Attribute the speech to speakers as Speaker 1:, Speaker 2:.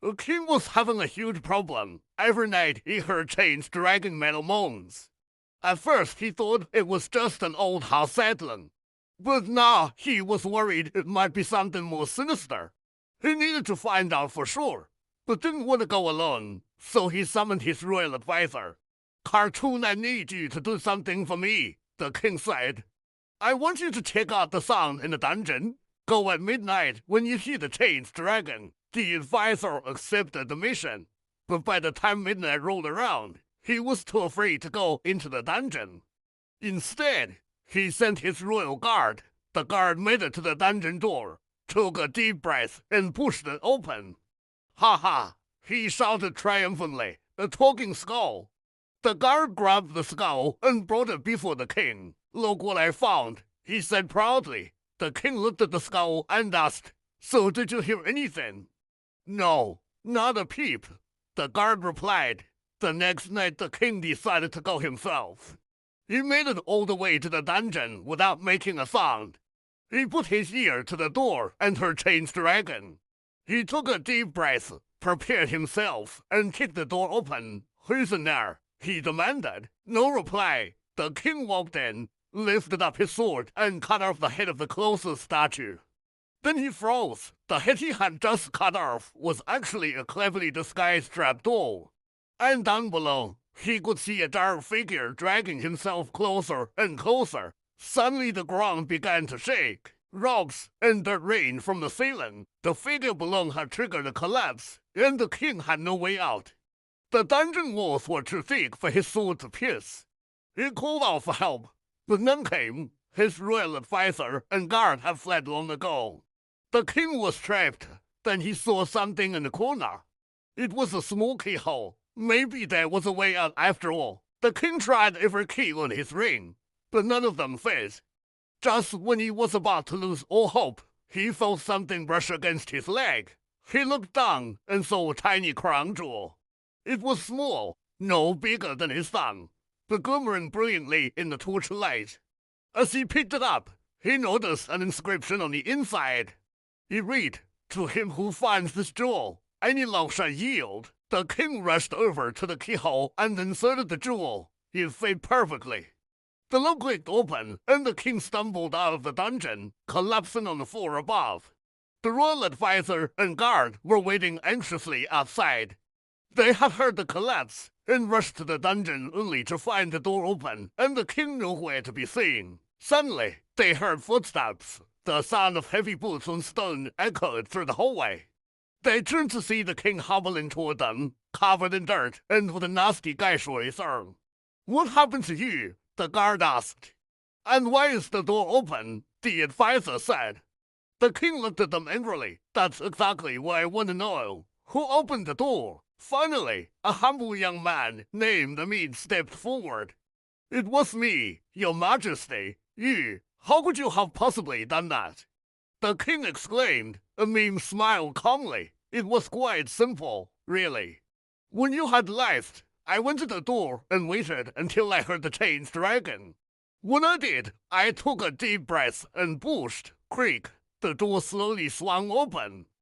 Speaker 1: The king was having a huge problem. Every night he heard chains dragging metal moans. At first he thought it was just an old house settling, but now he was worried it might be something more sinister. He needed to find out for sure, but didn't want to go alone, so he summoned his royal advisor. "Kartun, I need you to do something for me," the king said. "I want you to check out the sound in the dungeon. Go at midnight when you hear the chains dragging." The advisor accepted the mission, but by the time midnight rolled around, he was too afraid to go into the dungeon. Instead, he sent his royal guard. The guard made it to the dungeon door, took a deep breath, and pushed it open. "Ha ha!" he shouted triumphantly, "a talking skull." The guard grabbed the skull and brought it before the king. "Look what I found," he said proudly. The king looked at the skull and asked, "So did you hear anything?" "No, not a peep," the guard replied. The next night the king decided to go himself. He made it all the way to the dungeon without making a sound. He put his ear to the door and heard chains dragging. He took a deep breath, prepared himself, and kicked the door open. "Who's in there?" he demanded. No reply. The king walked in, lifted up his sword, and cut off the head of the closest statue. Then he froze. The head he had just cut off was actually a cleverly disguised trapdoor. And down below, he could see a dark figure dragging himself closer and closer. Suddenly the ground began to shake. Rocks and dirt rained from the ceiling. The figure below had triggered a collapse, and the king had no way out. The dungeon walls were too thick for his sword to pierce. He called out for help, but none came. His royal advisor and guard had fled long ago. The king was trapped. Then he saw something in the corner. It was a small keyhole. Maybe there was a way out after all. The king tried every key on his ring, but none of them fit. Just when he was about to lose all hope, he felt something brush against his leg. He looked down and saw a tiny crown jewel. It was small, no bigger than his thumb, but glimmering brilliantly in the torchlight. As he picked it up, he noticed an inscription on the inside. It read, "To him who finds this jewel, any love shall yield." The king rushed over to the keyhole and inserted the jewel. It fit perfectly. The lock clicked open, and the king stumbled out of the dungeon, collapsing on the floor above. The royal advisor and guard were waiting anxiously outside. They had heard the collapse and rushed to the dungeon only to find the door open and the king nowhere to be seen. Suddenly, they heard footsteps. The sound of heavy boots on stone echoed through the hallway. They turned to see the king hobbling toward them, covered in dirt and with a nasty gash on his arm. "What happened to you?" the guard asked. "And why is the door open?" the advisor said. The king looked at them angrily. "That's exactly what I want to know. Who opened the door?" Finally, a humble young man named Amit stepped forward. "It was me, your majesty. How could you have possibly done that?" The king exclaimed. Amit smiled calmly. "It was quite simple, really. When you had left, I went to the door and waited until I heard the chains dragging. When I did, I took a deep breath and pushed. Creak, the door slowly swung open.